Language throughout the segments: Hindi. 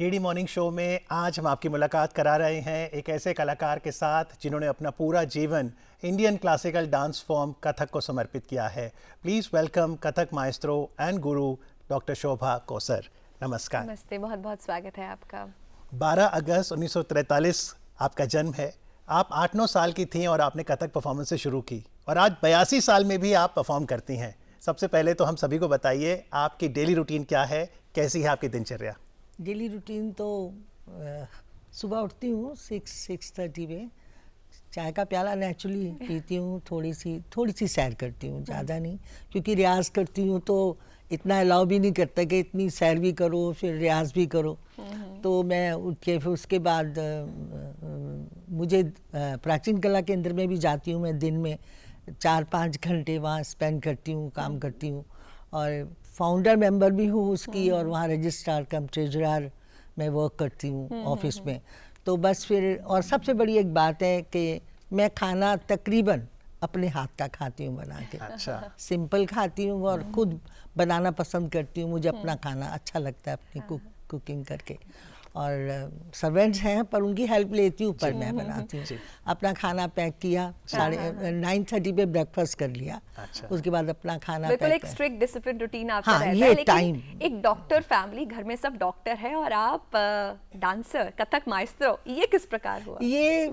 डीडी मॉर्निंग शो में आज हम आपकी मुलाकात करा रहे हैं एक ऐसे कलाकार के साथ जिन्होंने अपना पूरा जीवन Indian classical dance form Kathak को समर्पित किया है। Please welcome Kathak Maestro and Guru doctor शोभा कोसर। नमस्कार। नमस्ते, बहुत बहुत स्वागत है आपका। 12 अगस्त 1943 आपका जन्म है। आप 8-9 साल की थीं और आपने कथक परफॉर्मेंस से शुरू की और आज 82 साल में भी आप परफॉर्म करती हैं। सबसे पहले तो हम सभी को बताइए आपकी डेली रूटीन क्या है, कैसी है आपकी दिनचर्या? डेली रूटीन तो सुबह उठती हूँ 6:30 में, चाय का प्याला नेचुरली पीती हूँ, थोड़ी सी सैर करती हूँ, ज़्यादा नहीं, क्योंकि रियाज करती हूँ तो इतना अलाउ भी नहीं करता कि इतनी सैर भी करो फिर रियाज भी करो। तो मैं उठ के फिर उसके बाद मुझे प्राचीन कला केंद्र में भी जाती हूँ। मैं दिन में 4-5 घंटे वहाँ स्पेंड करती हूँ, काम करती हूँ और फाउंडर मेंबर भी हूँ उसकी और वहाँ रजिस्ट्रार कम ट्रेजरर मैं वर्क करती हूँ ऑफिस में। तो बस फिर और सबसे बड़ी एक बात है कि मैं खाना तकरीबन अपने हाथ का खाती हूँ बना के। अच्छा। सिंपल खाती हूँ और खुद बनाना पसंद करती हूँ। मुझे अपना खाना अच्छा लगता है अपनी कुकिंग करके। और सर्वेंट्स हैं पर उनकी हेल्प लेती हूँ, पर मैं बनाती हूँ। अपना खाना पैक किया, 9:30 पे ब्रेकफास्ट कर लिया। अच्छा। उसके बाद अपना खाना बिल्कुल पैक एक स्ट्रिक्ट डिसिप्लिन रूटीन आपका हाँ, रहता ये है, लेकिन टाइम एक डॉक्टर फैमिली, घर में सब डॉक्टर है और आप डांसर, कथक माएस्ट्रो, ये किस प्रकार हुआ? ये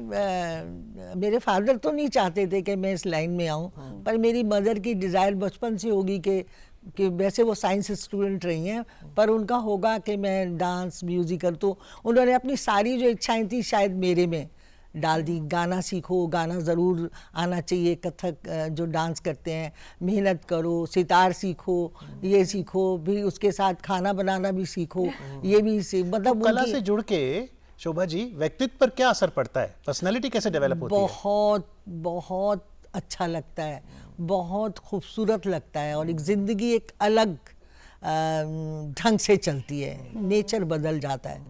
मेरे फादर तो नहीं चाहते थे कि मैं इस लाइन में आऊँ, पर मेरी मदर की डिज़ायर बचपन से होगी कि वैसे वो साइंस स्टूडेंट रही हैं, पर उनका होगा कि मैं डांस म्यूजिकल, तो उन्होंने अपनी सारी जो इच्छाएं थी शायद मेरे में डाल दी। गाना सीखो, गाना ज़रूर आना चाहिए, कथक जो डांस करते हैं मेहनत करो, सितार सीखो, ये सीखो, भी उसके साथ खाना बनाना भी सीखो, ये भी मतलब कला से जुड़ के शोभा जी व्यक्तित्व पर क्या असर पड़ता है? पर्सनालिटी कैसे डेवलप होती है? बहुत अच्छा लगता है, बहुत खूबसूरत लगता है और एक ज़िंदगी एक अलग ढंग से चलती है, नेचर बदल जाता है।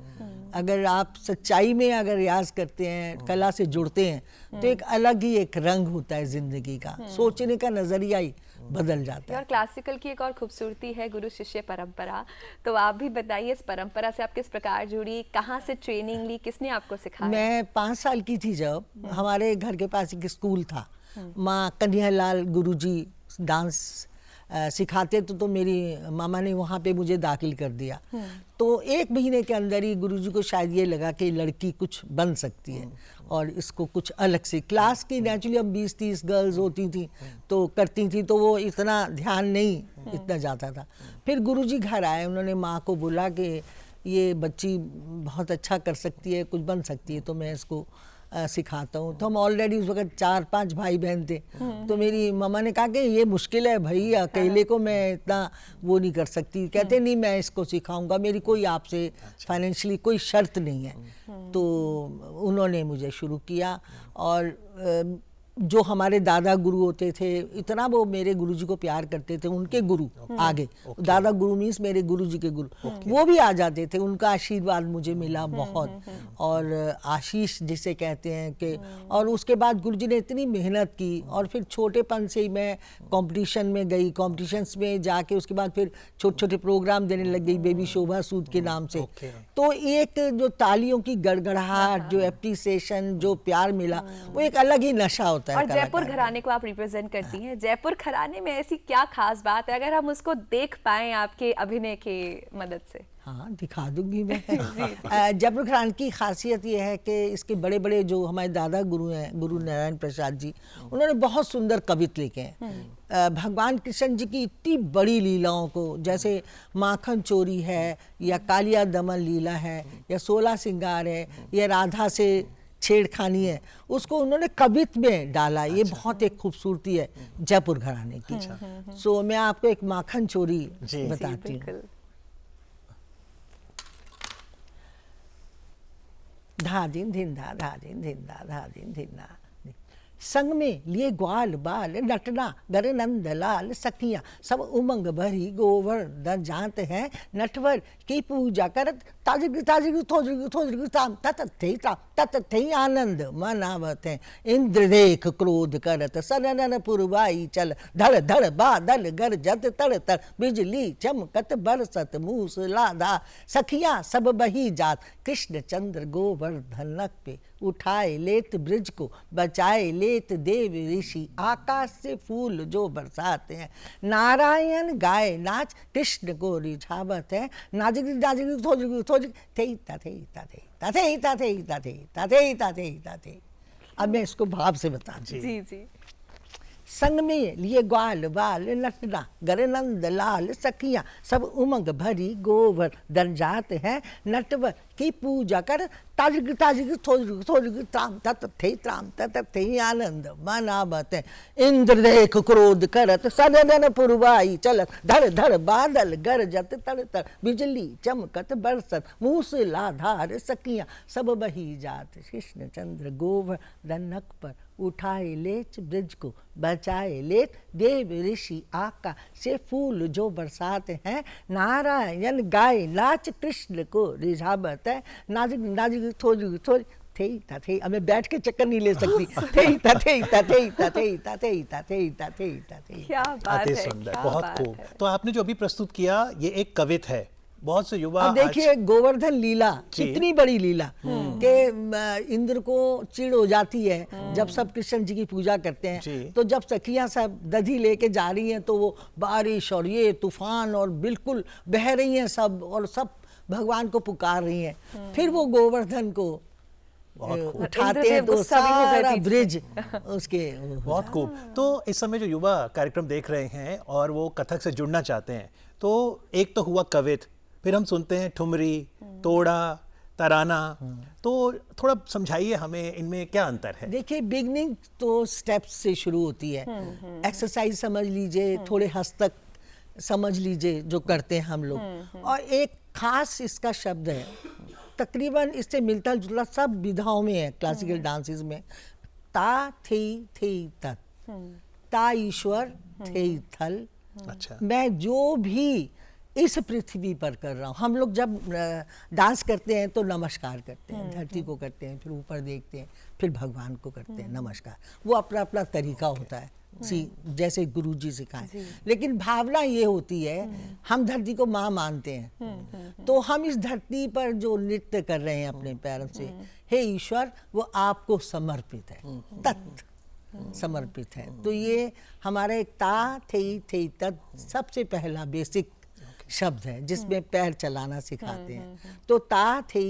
अगर आप सच्चाई में अगर रियाज करते हैं, कला से जुड़ते हैं, तो एक अलग ही एक रंग होता है ज़िंदगी का, सोचने का नज़रिया ही बदल जाता है। और क्लासिकल की एक और खूबसूरती है गुरु शिष्य परंपरा, तो आप भी बताइए इस परंपरा से आप किस प्रकार जुड़ी, कहाँ से ट्रेनिंग ली, किसने आपको सिखाया? मैं 5 साल की थी जब हमारे घर के पास एक स्कूल था, माँ कन्हैयालाल गुरुजी डांस सिखाते तो मेरी मामा ने वहाँ पे मुझे दाखिल कर दिया। तो 1 महीने के अंदर ही गुरुजी को शायद ये लगा कि लड़की कुछ बन सकती है और इसको कुछ अलग से, क्लास की नेचुरली अब 20-30 गर्ल्स होती थी तो करती थी, तो वो इतना ध्यान नहीं इतना जाता था। फिर गुरुजी घर आए, उन्होंने माँ को बोला कि ये बच्ची बहुत अच्छा कर सकती है, कुछ बन सकती है, तो मैं इसको सिखाता हूँ। तो हम ऑलरेडी उस वक्त 4-5 भाई बहन थे, तो मेरी मम्मा ने कहा कि ये मुश्किल है भाई, अकेले को मैं इतना वो नहीं कर सकती। कहते नहीं, मैं इसको सिखाऊंगा, मेरी कोई आपसे फाइनेंशियली कोई शर्त नहीं है। तो उन्होंने मुझे शुरू किया और जो हमारे दादा गुरु होते थे, इतना वो मेरे गुरुजी को प्यार करते थे, उनके गुरु आगे, दादा गुरु मीन्स मेरे गुरुजी के गुरु, वो भी आ जाते थे, उनका आशीर्वाद मुझे मिला बहुत, और आशीष जिसे कहते हैं कि, और उसके बाद गुरुजी ने इतनी मेहनत की और फिर छोटेपन से ही मैं कंपटीशन में गई, कॉम्पिटिशन्स में जाके उसके बाद फिर छोटे छोटे प्रोग्राम देने लग गई बेबी शोभा सूद के नाम से। तो एक जो तालियों की गड़गड़ाहट, जो एप्रिसिएशन, जो प्यार मिला, वो एक अलग ही नशा होता है। और जयपुर घराने को आप रिप्रेजेंट करती हैं, जयपुर घराने में ऐसी क्या खास बात है, अगर हम उसको देख पाएं आपके अभिनय की मदद से? हाँ, दिखा दूंगी मैं। जयपुर घराने की खासियत ये है कि इसके बड़े बड़े जो हमारे दादा गुरु हैं, गुरु नारायण प्रसाद जी, उन्होंने बहुत सुंदर कविता लिखे हैं भगवान कृष्ण जी की इतनी बड़ी लीलाओं को, जैसे माखन चोरी है या कालिया दमन लीला है या 16 सिंगार है या राधा से छेड़खानी है, उसको उन्होंने कवित में डाला। ये बहुत एक खूबसूरती है जयपुर घराने की। सो मैं आपको एक माखन चोरी बताती हूँ। धा दिन धिन धा, धा दिन धिन धा, धा दिन धिन धा। संग में लिए ग्वाल बाल नटना गर नंद लाल सखियां सब उमंग भरी गोवर्धन जात हैं नटवर की पूजा करत ताजग ताजग थोजग थोजग ताम तत थे आनंद मनावत हैं। इंद्र देख क्रोध करत सनन पुरवाई चल धड़ धड़ बादल गरजत तड़ तड़ बिजली चमकत बरसत मूसलाधार सखियां सब बही जात कृष्ण चंद्र गोवर्धनक पे उठाए लेत ब्रिज को बचाए लेत देव ऋषि आकाश से फूल जो बरसाते हैं। नारायण गाय नाच कृष्ण को रिझावत है नाजिग नाजिग थोजिग थोजिग थे ता थे ता थे ता थे ता थे ता थे ता थे ता थे ता थे। अब मैं इसको भाव से बताती हूँ। जी जी। संग में लिए ग्वाल बाल नटना गर नंद लाल सखियां सब उमंग भरी गोवर्धन जात हैं नटवर की पूजा कर ताजग ताजग थोजग थोजग त्राम तत थे आनंद मनावत हैं। इंद्र देख क्रोध करत सनन पुरवाई चलत धड़ धड़ बादल गरजत तड़ तड़ बिजली चमकत बरसत मूसलाधार सखियां सब बही जात कृष्ण चंद्र गोवर्धनक पर उठाए लेच ब्रिज को बचाए लेत देव ऋषि आका से फूल जो बरसाते हैं। नारायण गाय नाच कृष्ण को रिझावत है नाजिग नाजिग थोजिग थोज थे ता थे। अब मैं बैठ के चक्कर नहीं ले सकती। थे ता थे ता थे ता थे ता थे ता थे ता थे ता थे। क्या बात अति है, सुंदर, क्या बहुत बात खूब। है। तो आपने जो अभी प्रस्तुत किया ये एक कवित है। बहुत से युवा अब देखिए गोवर्धन लीला जी। कितनी बड़ी लीला कि इंद्र को चिढ़ हो जाती है जब सब कृष्ण जी की पूजा करते जी। हैं। तो जब सखियां सब दधी लेके जा रही हैं तो वो बारिश और ये तूफान और बिल्कुल बह रही हैं सब और सब भगवान को पुकार रही हैं। फिर वो गोवर्धन को उठाते हैं इंद्रदेव तो गुस्सा भी हो गए सारा बीच में। ब्रिज उसके बहुत खूब। तो इस समय जो युवा कार्यक्रम देख रहे हैं और वो कथक से जुड़ना चाहते हैं तो एक तो हुआ कवित, फिर हम सुनते हैं ठुमरी, तोड़ा, तराना। तो थोड़ा समझाइए हमें इनमें क्या अंतर है। देखिए बिगनिंग तो स्टेप्स से शुरू होती है। एक्सरसाइज समझ लीजिए, थोड़े हस्तक समझ लीजिए जो करते हैं हम लोग। और एक खास इसका शब्द है, तकरीबन इससे मिलता जुलता सब विधाओं में है क्लासिकल डांसेस में। ता थे तत्, ता ईश्वर थे थल। अच्छा। मैं जो भी इस पृथ्वी पर कर रहा हूँ। हम लोग जब डांस करते हैं तो नमस्कार करते हैं, धरती को करते हैं, फिर ऊपर देखते हैं, फिर भगवान को करते हैं नमस्कार। वो अपना अपना तरीका होता है, जैसे गुरु जी सिखाए। लेकिन भावना ये होती है, हम धरती को माँ मानते हैं, तो हम इस धरती पर जो नृत्य कर रहे हैं अपने पैरों से, हे ईश्वर वो आपको समर्पित है, तत् समर्पित है। तो ये हमारा एक ता थे तत् सबसे पहला बेसिक शब्द है जिसमें पैर चलाना सिखाते हैं। तो ता थे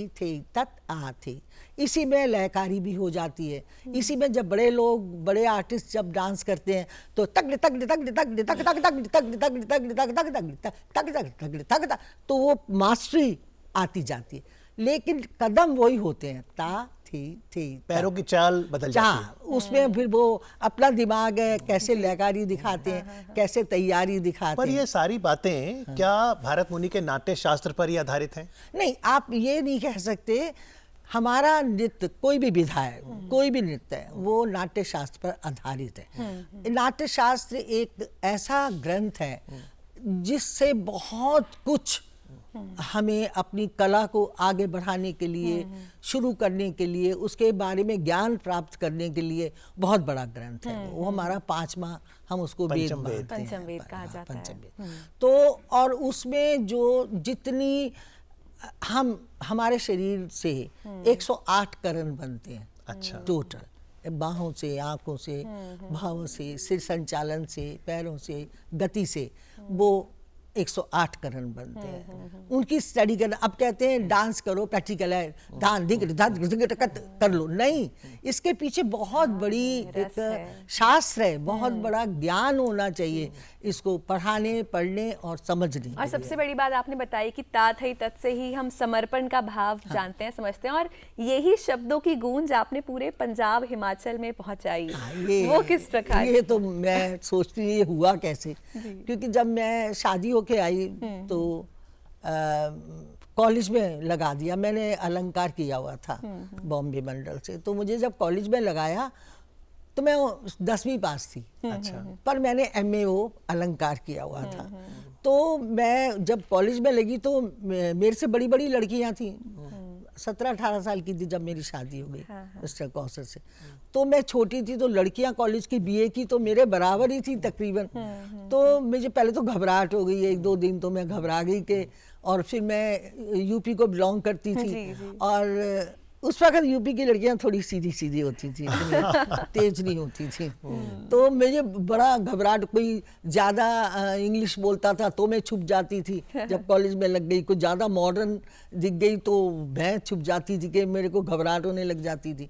तत् आ थे। इसी में लयकारी भी हो जाती है। इसी में जब बड़े लोग, बड़े आर्टिस्ट जब डांस करते हैं तो तक तक तक तक तक तक तक तक तक तक तक तक तक तक तक, तो वो मास्टरी आती जाती है। लेकिन कदम वही होते हैं, ता थे पैरों की चाल बदल जाती है। उसमें फिर वो अपना दिमाग है, कैसे लयकारी दिखाते हैं, कैसे तैयारी दिखाते पर हैं। ये सारी बातें क्या भारत मुनि के नाट्य शास्त्र पर ही आधारित हैं? नहीं, आप ये नहीं कह सकते। हमारा नृत्य कोई भी विधा है, कोई भी नृत्य है, वो नाट्य शास्त्र पर आधारित है। नाट्य शास्त्र एक ऐसा ग्रंथ है जिससे बहुत कुछ हमें अपनी कला को आगे बढ़ाने के लिए, शुरू करने के लिए, उसके बारे में ज्ञान प्राप्त करने के लिए बहुत बड़ा ग्रंथ है। वो हमारा 5वां, हम उसको वेद मानते हैं, पंचम वेद कहा जाता है। पंचम वेद। तो और उसमें जो जितनी हमारे शरीर से 108 करण बनते हैं। अच्छा। टोटल बाहों से, आंखों से, भावों से, सिर संचालन से, पैरों से, गति से, वो 108 करण बनते हैं। उनकी स्टडी करना। अब कहते हैं डांस करो, प्रैक्टिकल है, दान दिग कर लो, नहीं, इसके पीछे बहुत बड़ी एक शास्त्र है, बहुत बड़ा ज्ञान होना चाहिए इसको पढ़ाने, पढ़ने और समझने। और सबसे बड़ी बात आपने बताई कि ता थे तत् से ही हम समर्पण का भाव जानते हैं, समझते हैं, और यही शब्दों की गूंज आपने पूरे पंजाब, हिमाचल में पहुंचाई। वो किस प्रकार? ये तो मैं सोचती ये हुआ कैसे, क्योंकि जब मैं शादी होके आई तो कॉलेज में लगा दिया। मैंने अलंकार किया हुआ था बॉम्बे मंडल से, तो मुझे जब कॉलेज में लगाया तो मैं 10वीं पास थी। अच्छा। पर मैंने MAO अलंकार किया हुआ था। तो मैं जब कॉलेज में लगी तो मेरे से बड़ी बड़ी लड़कियां थी। 17-18 साल की थी जब मेरी शादी हो गई मिस्टर कौसर से। तो मैं छोटी थी, तो लड़कियां कॉलेज की BA की तो मेरे बराबर ही थी तकरीबन। तो मुझे पहले तो घबराहट हो गई, 1-2 दिन तो मैं घबरा गई कि, और फिर मैं यूपी को बिलोंग करती थी। और उस वक्त यूपी की लड़कियां थोड़ी सीधी सीधी होती थी, तेज नहीं होती थी। तो मुझे बड़ा घबराहट, कोई ज़्यादा इंग्लिश बोलता था तो मैं छुप जाती थी। जब कॉलेज में लग गई, कोई ज़्यादा मॉडर्न दिख गई तो मैं छुप जाती थी कि मेरे को घबराहट होने लग जाती थी।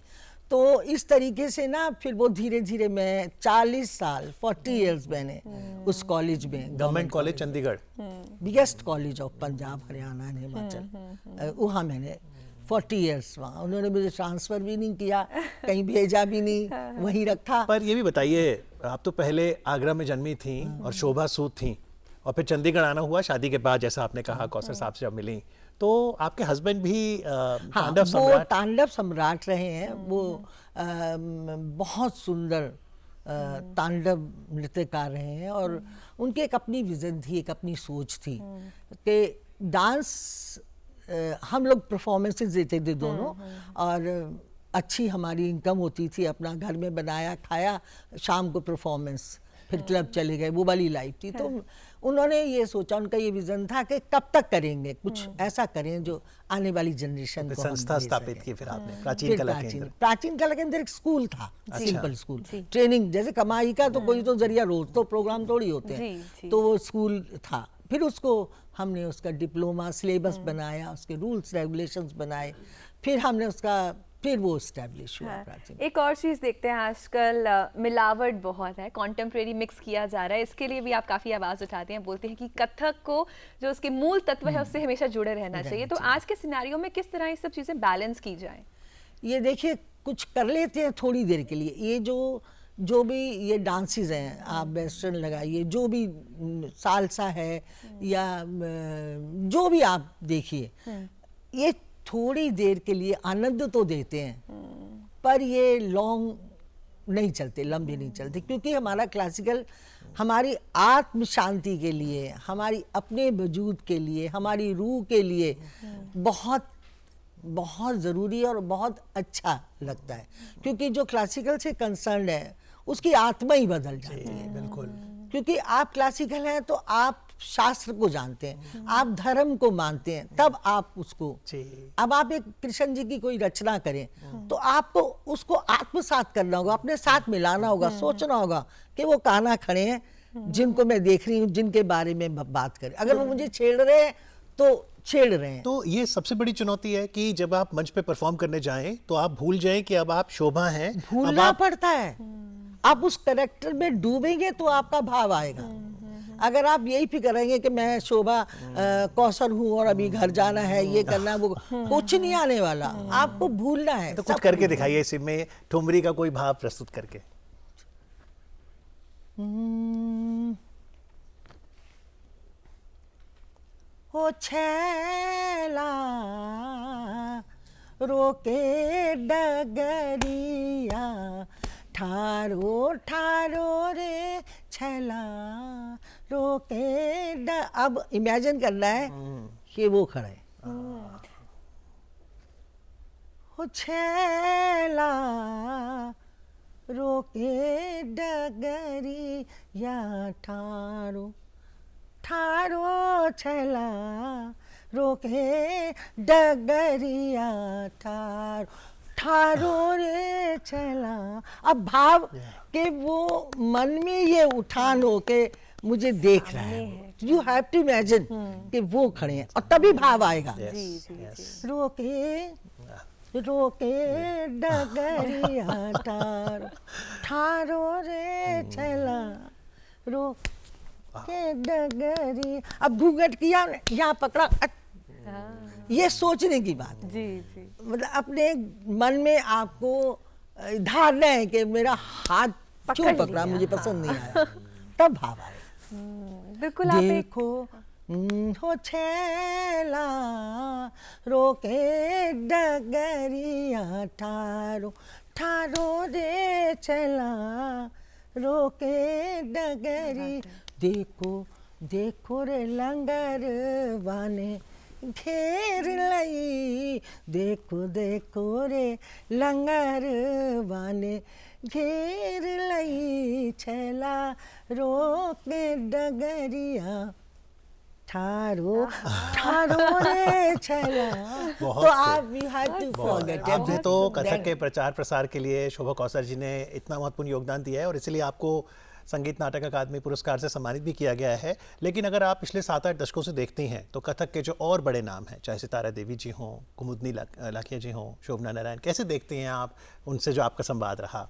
तो इस तरीके से ना फिर वो धीरे धीरे मैं 40 साल 40 इयर्स मैंने उस कॉलेज में, government college Chandigarh, biggest college of Punjab Haryana and Himachal, वहाँ मैंने 40 इयर्स वहाँ। उन्होंने मुझे ट्रांसफ़र भी नहीं किया, कहीं भेजा भी नहीं, वहीं रखा। पर ये भी बताइए, आप तो पहले आगरा में जन्मी थी और शोभा सूद थी, और फिर चंडीगढ़ आना हुआ शादी के बाद, जैसा आपने कहा कौसर साहब से जब मिली। तो आपके हस्बैंड भी तांडव सम्राट, वो तांडव सम्राट रहे हैं। वो बहुत सुंदर तांडव नृत्यकार रहे हैं, और उनकी एक अपनी विजन थी, एक अपनी सोच थी कि डांस, हम लोग परफॉर्मेंसेस देते थे दोनों, और अच्छी हमारी इनकम होती थी, अपना घर में बनाया खाया, शाम को परफॉर्मेंस, फिर क्लब चले गए, वो वाली लाइफ थी। तो उन्होंने ये सोचा, उनका ये विजन था कि कब तक करेंगे, कुछ ऐसा करें जो आने वाली जनरेशन को संस्था स्थापित की फिर आपने, प्राचीन कला केंद्र। प्राचीन कला केंद्र एक स्कूल था, सिंपल स्कूल, ट्रेनिंग, जैसे कमाई का तो कोई तो जरिया, रोज तो प्रोग्राम थोड़ी होते हैं, तो वो स्कूल था। फिर उसको हमने उसका डिप्लोमा सिलेबस बनाया, उसके रूल्स रेगुलेशंस बनाए, फिर हमने उसका, फिर वो एस्टैब्लिश हुआ। एक और चीज़ देखते हैं आजकल, मिलावट बहुत है, कॉन्टेम्प्रेरी मिक्स किया जा रहा है, इसके लिए भी आप काफ़ी आवाज़ उठाते हैं, बोलते हैं कि कथक को जो उसके मूल तत्व है उससे हमेशा जुड़े रहना चाहिए। तो आज के सिनेरियो में किस तरह ये सब चीज़ें बैलेंस की जाए? ये देखिए, कुछ कर लेते हैं थोड़ी देर के लिए, ये जो भी ये डांसेस हैं, आप वेस्टर्न लगाइए, जो भी सालसा है या जो भी आप देखिए, ये थोड़ी देर के लिए आनंद तो देते हैं, पर ये लॉन्ग नहीं चलते, लंबे नहीं चलते, क्योंकि हमारा क्लासिकल हमारी आत्म शांति के लिए, हमारी अपने वजूद के लिए, हमारी रूह के लिए बहुत बहुत ज़रूरी और बहुत अच्छा लगता है। क्योंकि जो क्लासिकल से कंसर्न है उसकी आत्मा ही बदल जाती है। बिल्कुल। क्योंकि आप क्लासिकल हैं तो आप शास्त्र को जानते हैं, आप धर्म को मानते हैं, तब आप उसको, अब आप एक कृष्ण जी की कोई रचना करें तो आपको उसको आत्मसात करना होगा, अपने साथ मिलाना होगा, सोचना होगा कि वो कान्हा खड़े हैं जिनको मैं देख रही हूँ, जिनके बारे में बात करें, अगर वो मुझे छेड़ रहे हैं तो छेड़ रहे हैं। तो ये सबसे बड़ी चुनौती है कि जब आप मंच पे परफॉर्म करने जाएं तो आप भूल जाएं कि अब आप शोभा हैं, भूलना पड़ता है। आप उस कैरेक्टर में डूबेंगे तो आपका भाव आएगा। अगर आप यही फिक्र करेंगे कि मैं शोभा कौसर हूँ और अभी घर जाना है, ये करना है, वो कुछ नहीं आने वाला, आपको भूलना है। तो कुछ करके दिखाइए इसी में, ठुमरी का कोई भाव प्रस्तुत करके। हो छैला रोके डगरिया, ठारो ठारो रे छैला रोके अब इमेजिन करना है कि वो खड़ा है। हो छैला रोके डगरिया, ठारो ठारो छैला रोके डगरिया, ठारो ठारो रे छैला। अब भाव के वो मन में ये उठान हो के मुझे देख रहा है, यू हैव टू इमेजिन कि वो खड़े हैं, और तभी भाव आएगा। रोके रोके डगरिया, ठारो ठारो रे छैला रो के डगरी। अब घूंघट किया, यहाँ पकड़ा, ये सोचने की बात है। मतलब अपने मन में आपको धारणा है कि मेरा हाथ क्यों पकड़ा, मुझे पसंद नहीं आया, तब भाव आए। बिल्कुल। देखो हो छैला रोके डगरिया, ठारो ठारो रे चला रोके डगरी, देखो देखो रे लंगर वाने घेर लई, देखो देखो रे लंगर वाने घेर लई, छला रोके डगरिया ठारो ठारो रे छला। तो आप वी हैव टू फॉरगेट। आपने तो कथक के प्रचार प्रसार के लिए शोभा कौसर जी ने इतना महत्वपूर्ण योगदान दिया है और इसलिए आपको संगीत नाटक अकादमी पुरस्कार से सम्मानित भी किया गया है। लेकिन अगर आप पिछले 7-8 दशकों से देखती हैं तो कथक के जो और बड़े नाम हैं, चाहे सितारा देवी जी हों, कुमुदनी लाखिया जी हों, शोभना नारायण, कैसे देखती हैं आप उनसे जो आपका संवाद रहा?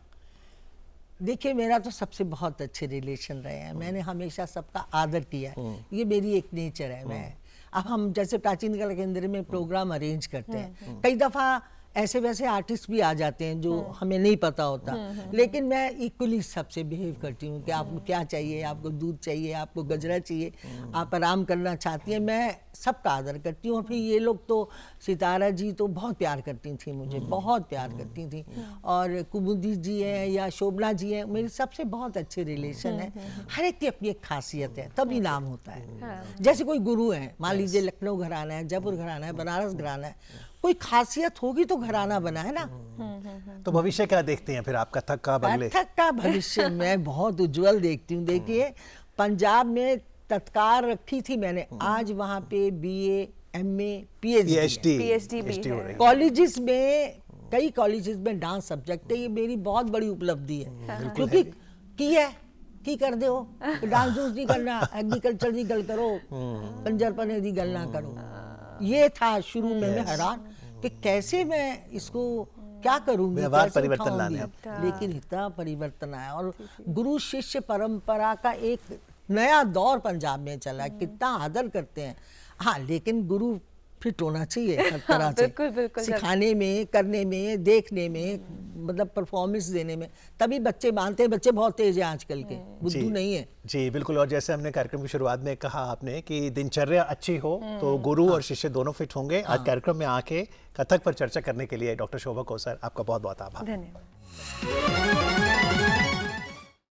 देखिए, मेरा तो सबसे बहुत अच्छे रिलेशन रहे हैं। मैंने हमेशा सबका आदर किया है, ये मेरी एक नेचर है। मैं अब हम जैसे प्राचीन कला केंद्र में प्रोग्राम अरेंज करते हैं, कई दफ़ा ऐसे वैसे आर्टिस्ट भी आ जाते हैं जो हमें नहीं पता होता, लेकिन मैं इक्वली सबसे बिहेव करती हूँ कि आपको क्या चाहिए, आपको दूध चाहिए, आपको गजरा चाहिए, आप आराम करना चाहती हैं, मैं सबका आदर करती हूँ। और फिर ये लोग तो सितारा जी तो बहुत प्यार करती थी मुझे, बहुत प्यार करती थी। और कुमुदी जी हैं या शोभना जी हैं, मेरे सबसे बहुत अच्छे रिलेशन है। हर एक की अपनी एक खासियत है, तभी नाम होता है। जैसे कोई गुरु है, मान लीजिए लखनऊ घराना है, जयपुर घराना है, बनारस घराना है, कोई खासियत होगी तो घराना बना है ना। तो भविष्य क्या देखते हैं फिर आप कथक का? कथक का भविष्य मैं बहुत उज्जवल देखती हूँ। देखिए, पंजाब में तत्कार रखी थी मैंने, आज वहाँ पे BA, MA, PhD भी है। कॉलेजेस में, कई कॉलेजेस में डांस सब्जेक्ट है। ये मेरी बहुत बड़ी उपलब्धि है, क्योंकि की कर दो डांस डूंस नहीं करना, एग्रीकल्चर की गल करो, पंजरपने की गल ना करो। ये था शुरू में मैं हैरान कि कैसे मैं इसको क्या करूंगी, व्यवहार कैसे परिवर्तन लाने उठाऊंगी। लेकिन इतना परिवर्तन आया और गुरु शिष्य परंपरा का एक नया दौर पंजाब में चला। कितना आदर करते हैं। हाँ, लेकिन गुरु फिट होना चाहिए हर तरह से, बिल्कुल सिखाने में, करने में, देखने में, मतलब परफॉर्मेंस देने में, तभी बच्चे मानते हैं। बच्चे बहुत तेज हैं आजकल के, बुद्धू नहीं है। जी बिल्कुल। और जैसे हमने कार्यक्रम की शुरुआत में कहा आपने कि दिनचर्या अच्छी हो तो गुरु और शिष्य दोनों फिट होंगे। आज कार्यक्रम में आके कथक पर चर्चा करने के लिए डॉक्टर शोभा कौसर, आपका बहुत बहुत आभार। धन्यवाद।